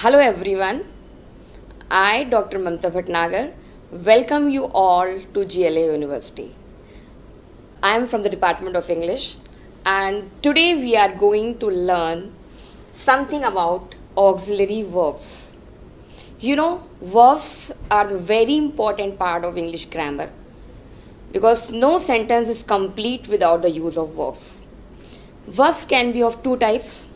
Hello everyone, I, Dr. Mamta Bhatnagar, welcome you all to GLA University. I am from the Department of English and today we are going to learn something about auxiliary verbs. Verbs are the very important part of English grammar because no sentence is complete without the use of verbs. Verbs can be of two types,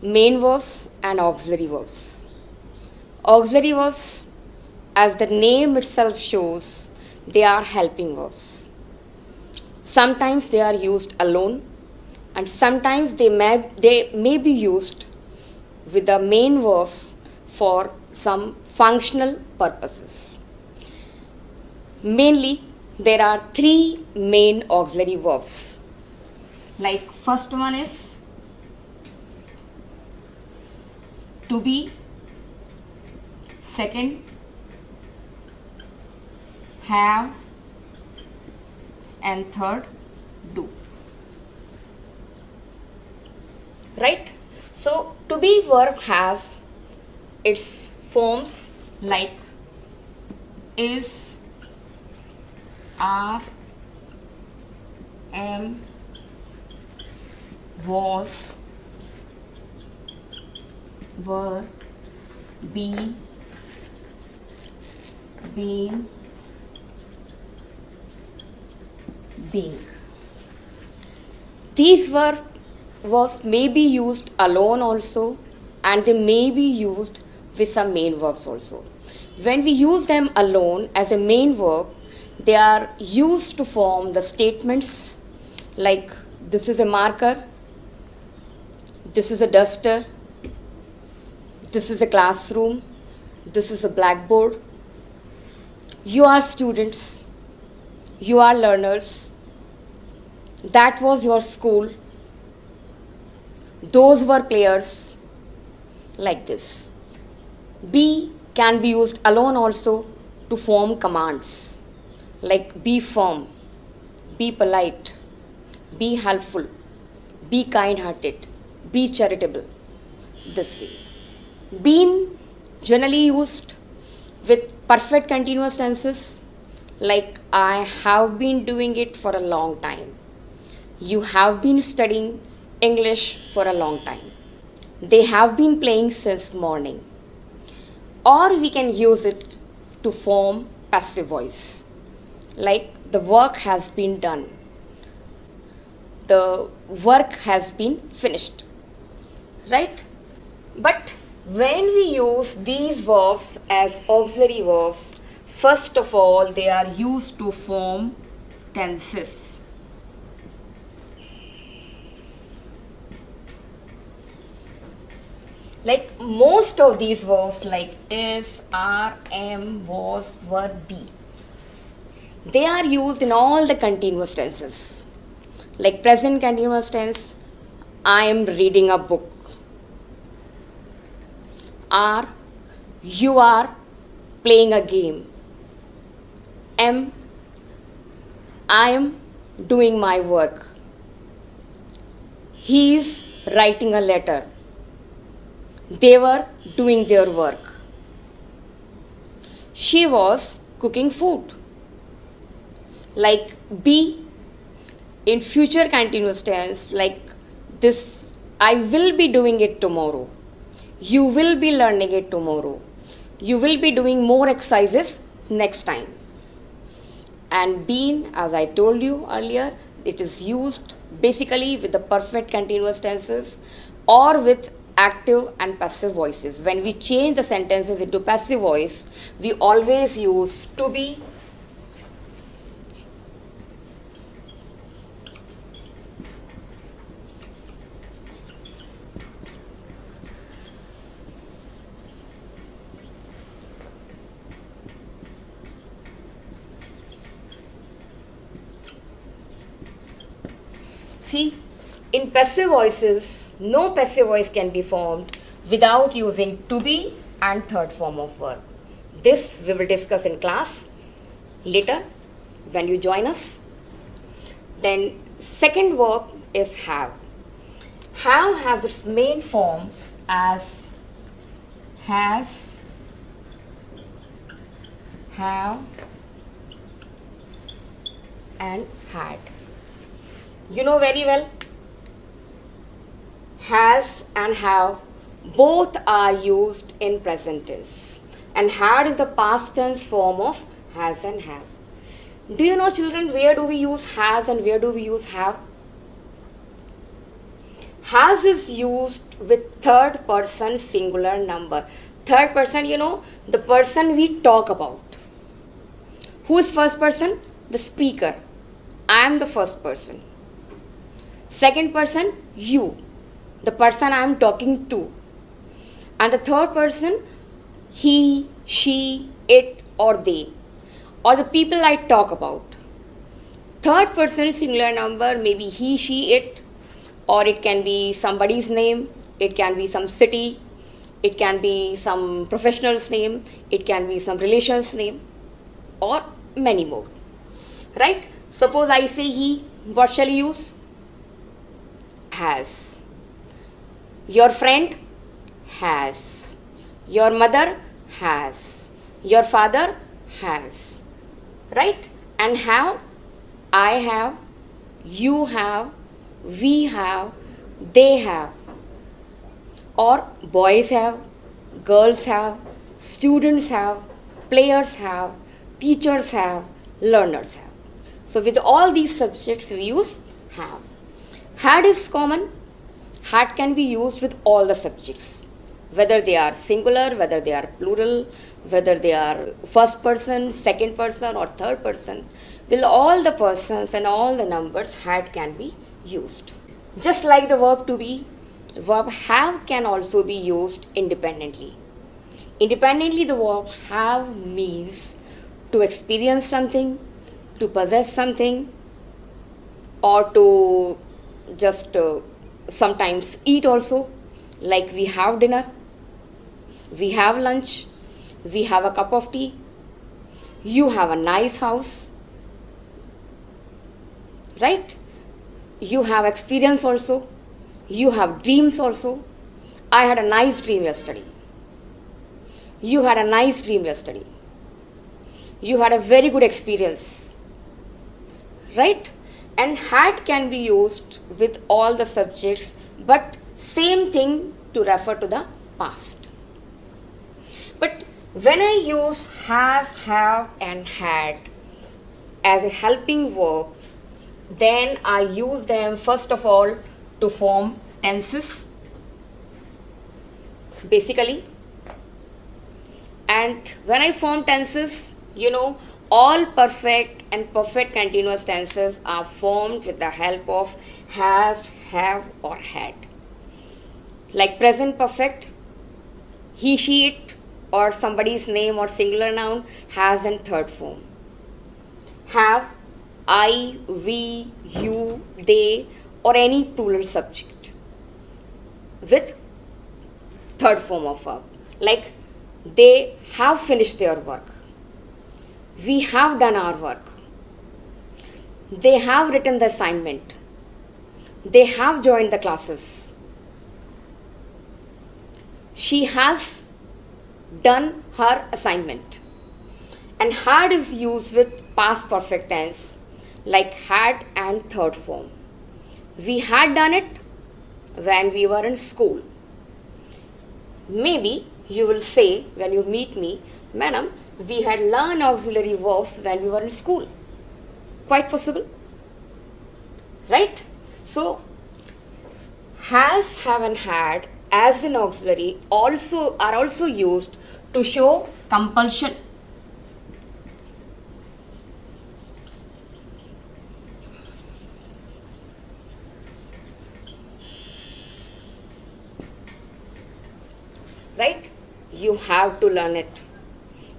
main verbs and auxiliary verbs. Auxiliary verbs, as the name itself shows, they are helping verbs. Sometimes they are used alone and sometimes they may be used with the main verbs for some functional purposes. Mainly, there are three main auxiliary verbs. Like first one is to be, second have, and third do. Right? So to be verb has its forms like is, are, am, was, were, be, been, being. These verbs may be used alone also and they may be used with some main verbs also. When we use them alone as a main verb, they are used to form the statements like this is a marker, this is a duster, this is a classroom, this is a blackboard. You are students, you are learners, that was your school, those were players, like this. Be can be used alone also to form commands like be firm, be polite, be helpful, be kind-hearted, be charitable, this way. Been generally used with perfect continuous tenses like I have been doing it for a long time. You have been studying English for a long time. They have been playing since morning. Or we can use it to form passive voice like the work has been done. The work has been finished. Right? But when we use these verbs as auxiliary verbs, first of all, they are used to form tenses. Like most of these verbs like is, are, am, was, were, be, they are used in all the continuous tenses. Like present continuous tense, I am reading a book. Are, you are playing a game. Am, I am doing my work. He is writing a letter. They were doing their work. She was cooking food. Like be in future continuous tense, like this, I will be doing it tomorrow. You will be learning it tomorrow. You will be doing more exercises next time. And been, as I told you earlier, it is used basically with the perfect continuous tenses or with active and passive voices. When we change the sentences into passive voice, we always use to be, see, in passive voices, no passive voice can be formed without using to be and third form of verb. This we will discuss in class later when you join us. Then second verb is have. Have has its main form as has, have, and had. You know very well, has and have both are used in present tense, and had is the past tense form of has and have. Do you know, children, where do we use has and where do we use have? Has is used with third person singular number. Third person, you know, the person we talk about. Who is first person? The speaker. I am the first person. Second person, you, the person I am talking to. And the third person, he, she, it, or they, or the people I talk about. Third person singular number may be he, she, it, or it can be somebody's name, it can be some city, it can be some professional's name, it can be some relation's name, or many more. Right? Suppose I say he, what shall you use? Has. Your friend? Has. Your mother? Has. Your father? Has. Right? And have? I have, you have, we have, they have, or boys have, girls have, students have, players have, teachers have, learners have. So with all these subjects we use have. Had is common. Had can be used with all the subjects, whether they are singular, whether they are plural, whether they are first person, second person, or third person. With all the persons and all the numbers, had can be used. Just like the verb to be, verb have can also be used independently. Independently, the verb have means to experience something, to possess something, or to just sometimes eat also. Like we have dinner, we have lunch, we have a cup of tea, you have a nice house, right? You have experience also, you have dreams also. I had a nice dream yesterday. You had a nice dream yesterday. You had a very good experience, right? And had can be used with all the subjects, but same thing to refer to the past. But when I use has, have, and had as a helping verbs, then I use them first of all to form tenses, basically. And when I form tenses, you know, all perfect and perfect continuous tenses are formed with the help of has, have, or had. Like present perfect, he, she, it, or somebody's name or singular noun has in third form. Have, I, we, you, they, or any plural subject with third form of verb. Like they have finished their work. We have done our work. They have written the assignment. They have joined the classes. She has done her assignment. And had is used with past perfect tense, like had and third form. We had done it when we were in school. Maybe you will say when you meet me, Madam, we had learned auxiliary verbs when we were in school. Quite possible, right? So, has, have, and had as an auxiliary are also used to show compulsion. Right? You have to learn it.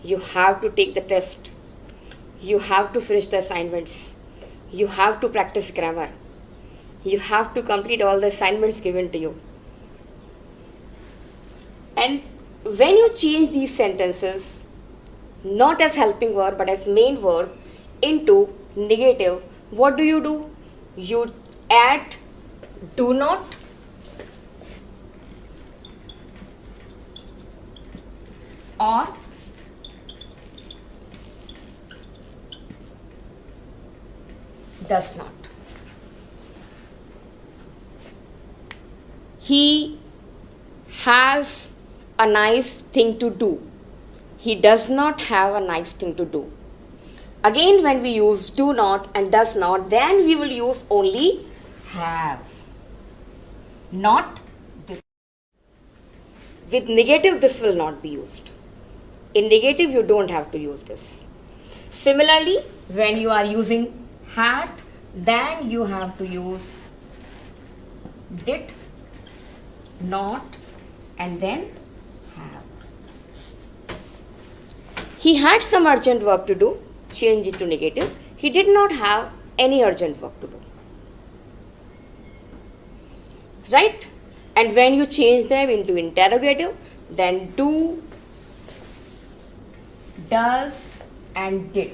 You have to take the test. You have to finish the assignments. You have to practice grammar. You have to complete all the assignments given to you. And when you change these sentences, not as helping verb but as main verb, into negative, what do? You add do not or does not. He has a nice thing to do. He does not have a nice thing to do. Again, when we use do not and does not, then we will use only have, not this. With negative, this will not be used. In negative, you don't have to use this. Similarly, when you are using had, then you have to use did, not, and then have. He had some urgent work to do, change it to negative. He did not have any urgent work to do. Right? And when you change them into interrogative, then do, does, and did,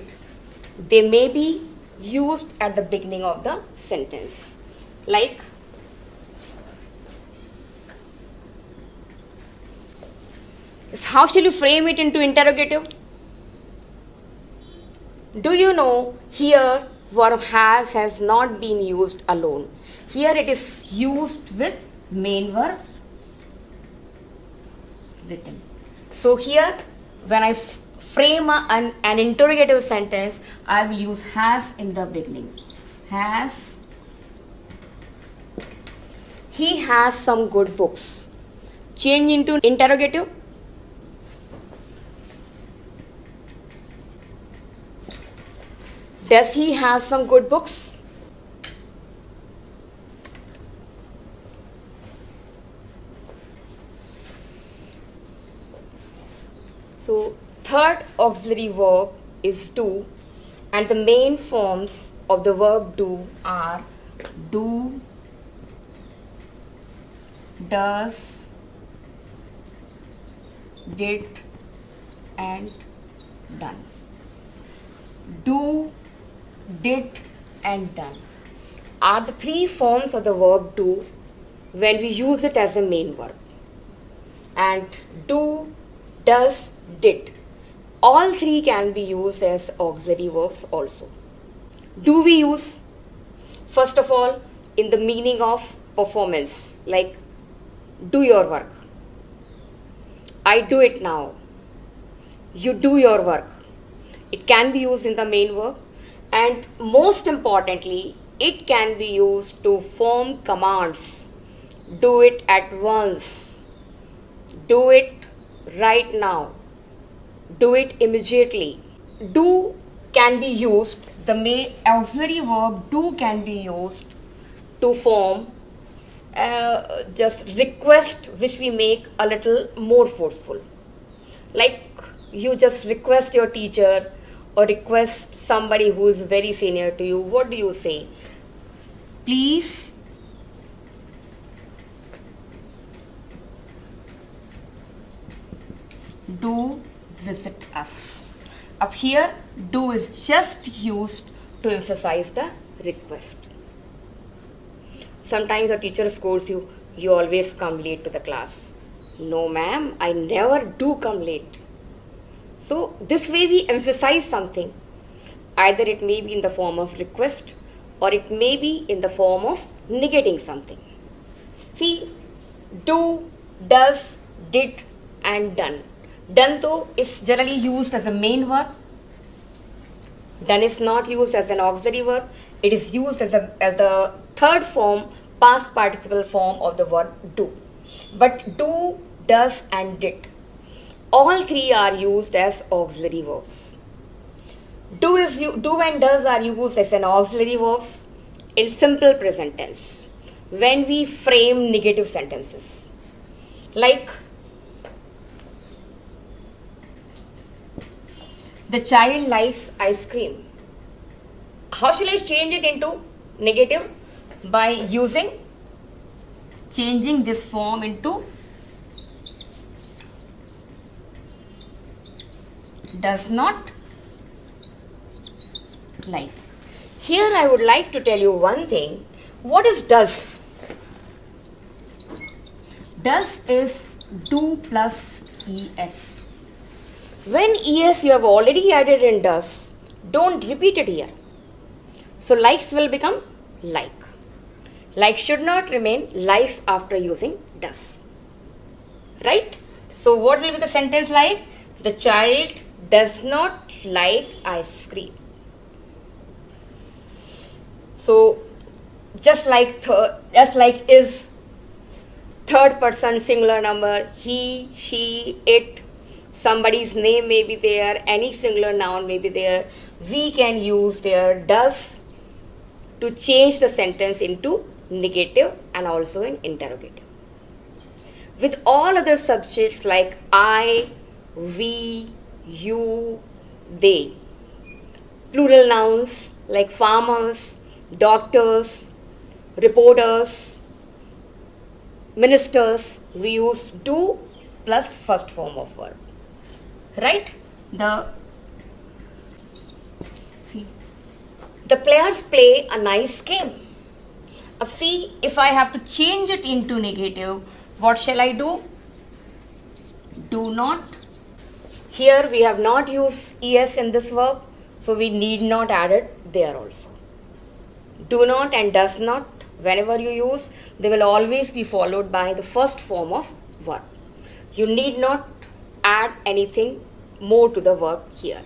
they may be used at the beginning of the sentence. Like, how shall you frame it into interrogative? Do you know here verb has not been used alone. Here it is used with main verb written. So here when I frame an interrogative sentence, I will use has in the beginning. Has. He has some good books. Change into interrogative. Does he have some good books? So third auxiliary verb is do, and the main forms of the verb do are do, does, did, and done. Do, did, and done are the three forms of the verb do when we use it as a main verb. And do, does, did, all three can be used as auxiliary verbs also. Do we use, first of all, in the meaning of performance, like do your work. I do it now. You do your work. It can be used in the main verb, and most importantly, it can be used to form commands. Do it at once. Do it right now. Do it immediately. Do can be used, the auxiliary verb do can be used to form just request, which we make a little more forceful. Like you just request your teacher or request somebody who is very senior to you. What do you say? Please do visit us. Up here, do is just used to emphasize the request. Sometimes your teacher scolds you, you always come late to the class. No ma'am, I never do come late. So this way we emphasize something. Either it may be in the form of request or it may be in the form of negating something. See, do, does, did, and done. Done though is generally used as a main verb. Done is not used as an auxiliary verb. It is used as the third form, past participle form of the verb do. But do, does, and did, all three are used as auxiliary verbs. Do and does are used as an auxiliary verbs in simple present tense when we frame negative sentences. Like, the child likes ice cream. How shall I change it into negative? By changing this form into does not like. Here I would like to tell you one thing. What is does? Does is do plus es. When es you have already added in does, don't repeat it here. So likes will become like. Like should not remain likes after using does. Right? So what will be the sentence like? The child does not like ice cream. So just like is third person singular number, he, she, it, somebody's name may be there, any singular noun may be there. We can use their does to change the sentence into negative and also in interrogative. With all other subjects like I, we, you, they, plural nouns like farmers, doctors, reporters, ministers, we use do plus first form of verb. Right? The players play a nice game. See, if I have to change it into negative, what shall I do? Do not. Here we have not used es in this verb, so we need not add it there also. Do not and does not, whenever you use, they will always be followed by the first form of verb. You need not add anything more to the verb here.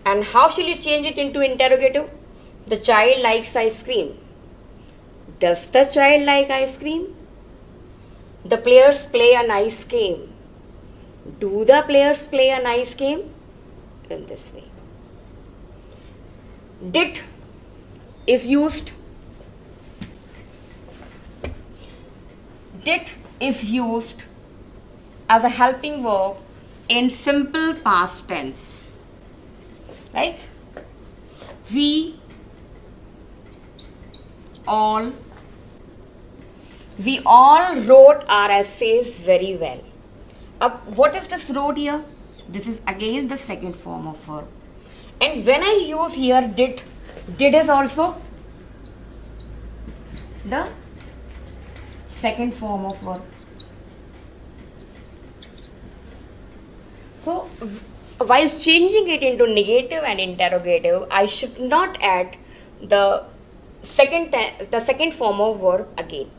And how shall you change it into interrogative? The child likes ice cream. Does the child like ice cream? The players play a nice game. Do the players play a nice game? In this way. Did is used. Did is used as a helping verb in simple past tense. Right? We all wrote our essays very well. What is this wrote here? This is again the second form of verb. And when I use here did is also the second form of verb. So while changing it into negative and interrogative, I should not add the second form of verb again.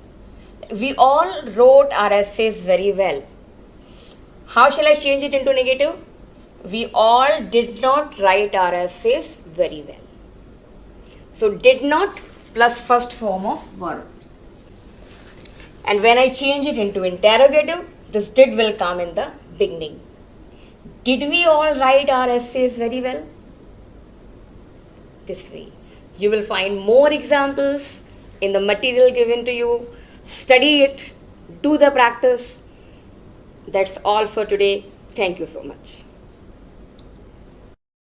We all wrote our essays very well. How shall I change it into negative? We all did not write our essays very well. So did not plus first form of verb. And when I change it into interrogative, this did will come in the beginning. Did we all write our essays very well? This way. You will find more examples in the material given to you. Study it. Do the practice. That's all for today. Thank you so much.